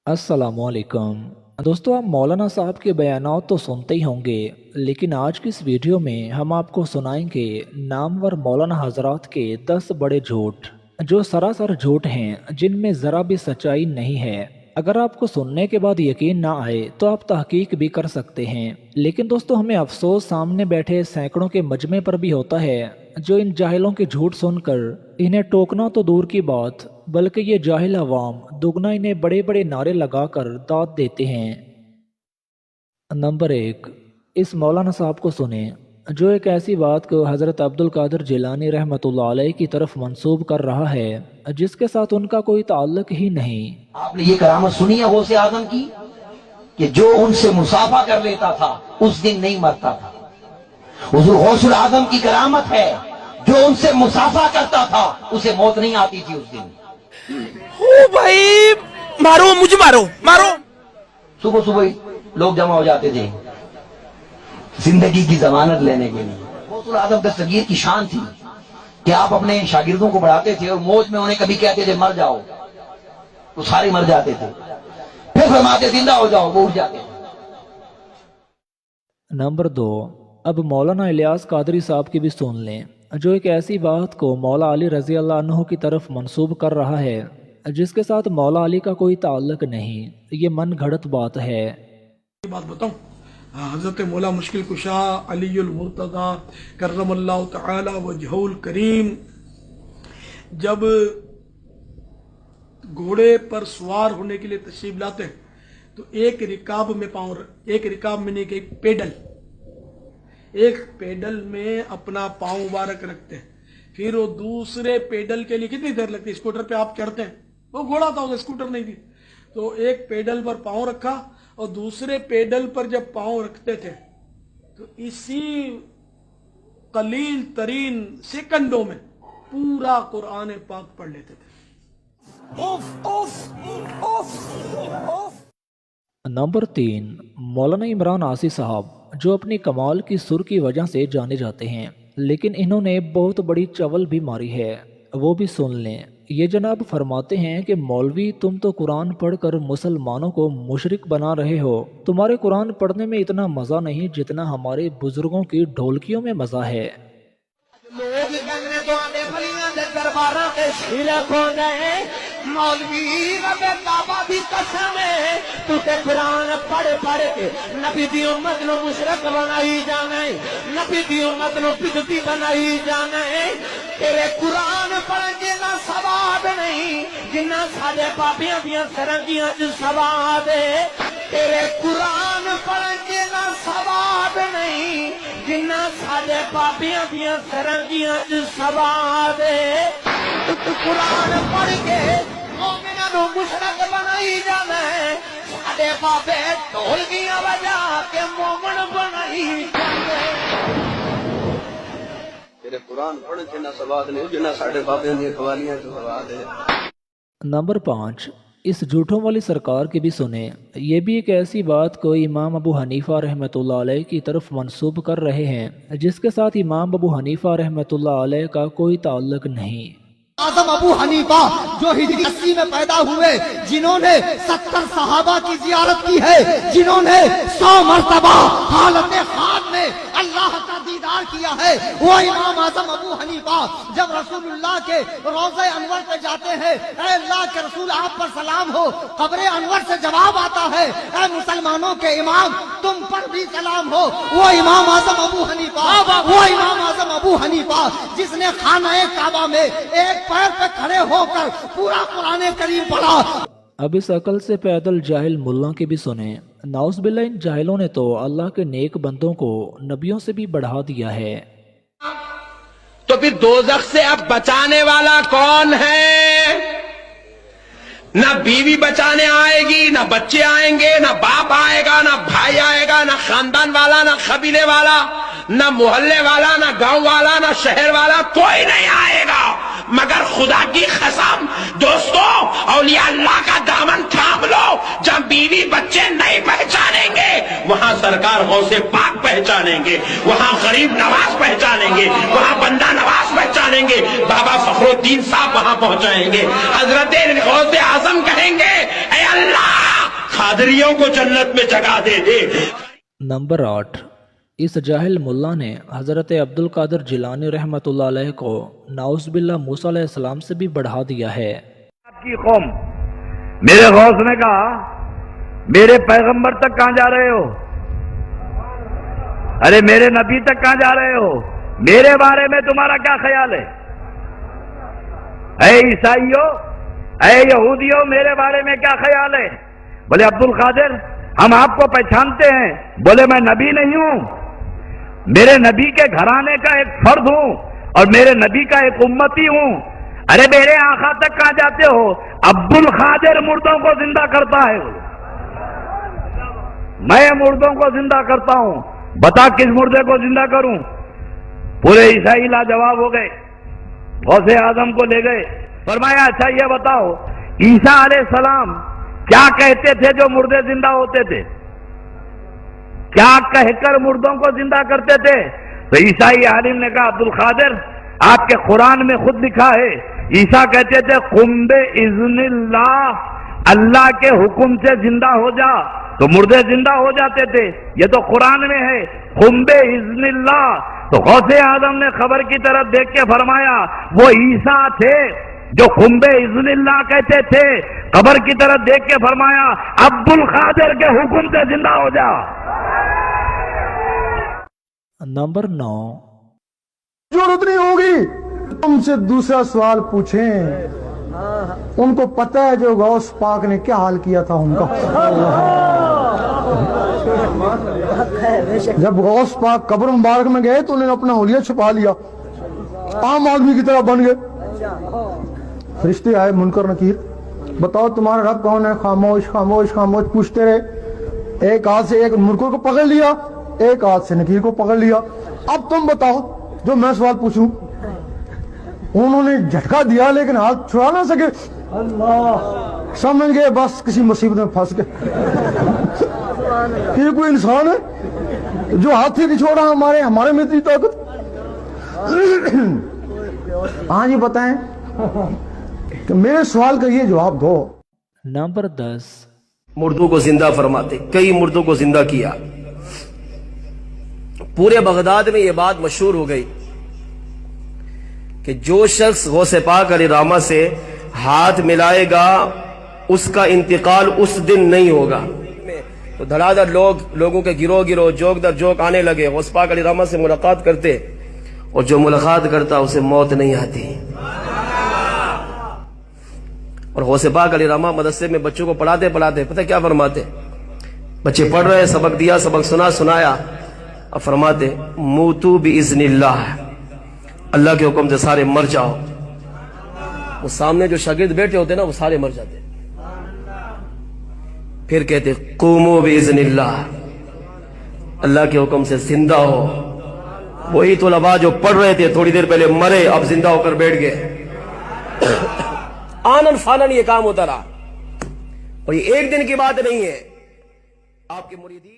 अस्सलामुअलैकुम दोस्तों, आप मौलाना साहब के बयानात तो सुनते ही होंगे, लेकिन आज की इस वीडियो में हम आपको सुनाएंगे नामवर मौलाना हजरात के 10 बड़े झूठ, जो सरासर झूठ हैं, जिनमें ज़रा भी सच्चाई नहीं है। अगर आपको सुनने के बाद यकीन ना आए तो आप तहकीक भी कर सकते हैं, लेकिन दोस्तों हमें अफसोस सामने बैठे सैकड़ों के मजमे पर भी होता है, जो इन जाहिलों के झूठ सुनकर इन्हें टोकना तो दूर की बात, बल्कि ये जाहिल अवाम दुगना इन्हें बड़े बड़े नारे लगाकर दाद देते हैं। नंबर 1, इस मौलाना साहब को सुने, जो एक ऐसी बात को हज़रत अब्दुल कादिर जिलानी रहमतुल्लाह अलैह की तरफ मंसूब कर रहा है, जिसके साथ उनका कोई ताल्लुक ही नहीं। आपने ये करामत सुनी है गौसे आजम की कि जो उनसे मुसाफा कर लेता था उस दिन नहीं मरता था। हुजूर गौसुल आजम की करामत है, जो उनसे मुसाफा करता था उसे मौत नहीं आती थी उस दिन। ओ भाई मारो, मुझे मारो मारो। सुबह सुबह लोग जमा हो जाते थे जिंदगी की जमानत लेने के लिए। गौसुल आजम दस्तगीर की शान थी कि आप अपने शागिर्दों को बढ़ाते थे और मौज में उन्हें कभी कहते थे मर जाओ तो सारे मर जाते थे, फिर फरमाते जिंदा हो जाओ, वो उठ जाते थे। नंबर 2, अब मौलाना इलियास कादरी साहब की भी सुन लें, जो एक ऐसी बात को मौला अली रजी अल्लाह अन्हु की तरफ मंसूब कर रहा है, जिसके साथ मौला अली का कोई ताल्लुक नहीं। ये मन घड़त बात है। बात बताऊं, हजरत मौला मुश्किल कुशा अलीउल मुर्तज़ा करमल्लाहु तआला वजहुल करीम जब घोड़े पर सवार होने के लिए तशरीफ लाते हैं तो एक रिकाब में एक पेडल में अपना पांव मुबारक रखते हैं, फिर वो दूसरे पेडल के लिए कितनी देर लगती है? स्कूटर पे आप चढ़ते हैं, वो घोड़ा था, वो स्कूटर नहीं थी, तो एक पेडल पर पांव रखा और दूसरे पेडल पर जब पांव रखते थे तो इसी कलील तरीन सेकंडों में पूरा कुरान पाक पढ़ लेते थे। नंबर 3, मौलाना इमरान आसी साहब, जो अपनी कमाल की सुर की वजह से जाने जाते हैं, लेकिन इन्होंने बहुत बड़ी चवल भी मारी है, वो भी सुन लें। ये जनाब फरमाते हैं कि मौलवी तुम तो कुरान पढ़कर मुसलमानों को मुशरिक बना रहे हो। तुम्हारे कुरान पढ़ने में इतना मज़ा नहीं जितना हमारे बुजुर्गों की ढोलकियों में मज़ा है। मौलवी रबे काबा दी कसम है, तू ते कुरान पढ़ पढ़ के नबी दी उम्मत नु मुशरक बनाई जाना है, नबी दी उम्मत नु बिदती बनाई जाना है। तेरे कुरान पढ़न जिन्ना सवाब नहीं जिन्ना साडे बाबियां दियां सरंगियां च सवाब है। तेरे कुरान पढ़न जिन्ना सवाब नहीं जिन्ना साडे बाबियां दियां सरंगियां च सवाब है। तू कुरान पढ़ के मोमिना नु मुशरक बनाई जाना है, साडे बाबे ढोलकियां बजा के मोमन बनाई जाने। तेरे कुरान पढ़ने से ना सवाद नहीं जिन्ना साढ़े बाबे दी कवालियां तो सवाद है। नंबर 5, इस झूठों वाली सरकार की भी सुने। ये भी एक ऐसी बात को इमाम अबू हनीफा रहमतुल्लाह अलैह की तरफ मंसूब कर रहे हैं, जिसके साथ इमाम अबू हनीफा रहमतुल्लाह अलैह का कोई ताल्लुक नहीं। आजम अबू हनीफा जो हिजरी 80 में पैदा हुए, जिन्होंने 70 सहाबा की जियारत की है, जिन्होंने 100 मरतबा हालत खाद में अल्लाह का दीदार किया है, वो इमाम आजम अबू हनीफा जब रसूलुल्लाह के रोज़े अनवर पे जाते हैं, ऐ अल्लाह के रसूल आप पर सलाम हो, कब्रे अनवर से जवाब आता है, ऐ मुसलमानों के इमाम तुम पर भी सलाम हो। वो इमाम आजम अबू हनीफा जिसने खाना काबा में एक पैर पे खड़े होकर पूरा कुरान करीम पढ़ा। अब इस अकल से पैदल जाहिल मुल्ला की भी सुने। नाउज़ बिल्लाह, इन जाहिलों ने तो अल्लाह के नेक बंदों को नबियों से भी बढ़ा दिया है। तो फिर दोज़ख से अब बचाने वाला कौन है? ना बीवी बचाने आएगी, ना बच्चे आएंगे, ना बाप आएगा, ना भाई आएगा, ना खानदान वाला, ना कबीले वाला, ना मोहल्ले वाला, ना गांव वाला, ना शहर वाला, कोई नहीं आएगा मगर खुदा की कसम। दोस्तों, औलिया अल्लाह का दामन थाम लो। जब बीवी बच्चे नहीं पहचानेंगे वहां सरकार गौसे पाक पहचानेंगे, वहां गरीब नवाज पहचानेंगे, वहां बंदा नवाज पहचानेंगे, बाबा फखरुद्दीन साहब वहां पहुंचाएंगे, हजरत गौसे आजम कहेंगे ऐ अल्लाह قادریوں کو جنت میں جگہ دے دے. نمبر 8، اس جاہل ملا نے حضرت عبد القادر جیلانی رحمۃ اللہ علیہ کو نعوذ باللہ موسیٰ علیہ السلام سے بھی بڑھا دیا ہے۔ آپ کی قوم، میرے غوث نے کہا میرے پیغمبر تک کہاں جا رہے ہو؟ ارے میرے نبی تک کہاں جا رہے ہو؟ میرے بارے میں تمہارا کیا خیال ہے؟ اے عیسائیوں، اے یہودیوں، میرے بارے میں کیا خیال ہے؟ بولے عبد القادر ہم آپ کو پہچانتے ہیں۔ بولے میں نبی نہیں ہوں، میرے نبی کے گھرانے کا ایک فرد ہوں اور میرے نبی کا ایک امتی ہوں۔ ارے میرے آقا تک کہاں جاتے ہو؟ عبد القادر مردوں کو زندہ کرتا ہے، میں مردوں کو زندہ کرتا ہوں، بتا کس مردے کو زندہ کروں؟ پورے عیسائی لاجواب ہو گئے، غوث اعظم کو لے گئے، فرمایا اچھا یہ بتاؤ عیسیٰ علیہ السلام کیا کہتے تھے جو مردے زندہ ہوتے تھے؟ کیا کہہ کر مردوں کو زندہ کرتے تھے؟ تو عیسائی عالم نے کہا عبد القادر آپ کے قرآن میں خود لکھا ہے عیسیٰ کہتے تھے قم بِإِذْنِ اللہ، اللہ کے حکم سے زندہ ہو جا، تو مردے زندہ ہو جاتے تھے۔ یہ تو قرآن میں ہے قم بِإِذْنِ اللہ۔ تو غوث اعظم نے خبر کی طرف دیکھ کے فرمایا وہ عیسیٰ تھے جو قم بِإِذْنِ اللہ کہتے تھے، قبر کی طرف دیکھ کے فرمایا عبد القادر کے حکم سے زندہ ہو جا۔ نمبر 9، ضرورت نہیں ہوگی تم سے دوسرا سوال پوچھیں، ان کو پتہ ہے جو غوث پاک نے کیا حال کیا تھا ان کا۔ جب غوث پاک قبر مبارک میں گئے تو انہوں نے اپنا حلیہ چھپا لیا، عام آدمی کی طرح بن گئے۔ فرشتے آئے منکر نکیر، بتاؤ تمہارا رب کون ہے؟ خاموش خاموش خاموش پوچھتے رہے، ایک ہاتھ سے ایک منکر کو پکڑ لیا، ایک ہاتھ سے نکیر کو پکڑ لیا، اب تم بتاؤ جو میں سوال پوچھوں۔ انہوں نے جھٹکا دیا لیکن ہاتھ چھڑا نہ سکے، اللہ سمجھ گئے بس کسی مصیبت میں پھنس گئے۔ یہ کوئی انسان ہے جو ہاتھ سے نہیں چھوڑا ہمارے میں اتنی طاقت؟ ہاں جی بتائیں کہ میرے سوال کا یہ جواب دو۔ نمبر 10، مردوں کو زندہ فرماتے، کئی مردوں کو زندہ کیا۔ پورے بغداد میں یہ بات مشہور ہو گئی کہ جو شخص غوث پاک علیہ رحمہ سے ہاتھ ملائے گا اس کا انتقال اس دن نہیں ہوگا۔ تو دھڑا دھڑ لوگوں کے گروہ جوک در جوک آنے لگے، غوث پاک علیہ رحمہ سے ملاقات کرتے، اور جو ملاقات کرتا اسے موت نہیں آتی۔ اور غوث پاک علیہ رحمہ مدرسے میں بچوں کو پڑھاتے پتہ کیا فرماتے؟ بچے پڑھ رہے، سبق دیا، سبق سنایا، اب فرماتے موتو بِإِذْنِ اللہ، اللہ کے حکم سے سارے مر جاؤ۔ وہ سامنے جو شاگرد بیٹھے ہوتے نا وہ سارے مر جاتے، پھر کہتے قوموا بِإِذْنِ اللہ، اللہ کے حکم سے زندہ ہو۔ وہی طلباء جو پڑھ رہے تھے تھوڑی دیر پہلے مرے، اب زندہ ہو کر بیٹھ گئے۔ آنن فانن یہ کام ہوتا رہا، اور یہ ایک دن کی بات نہیں ہے۔ آپ کے مریدین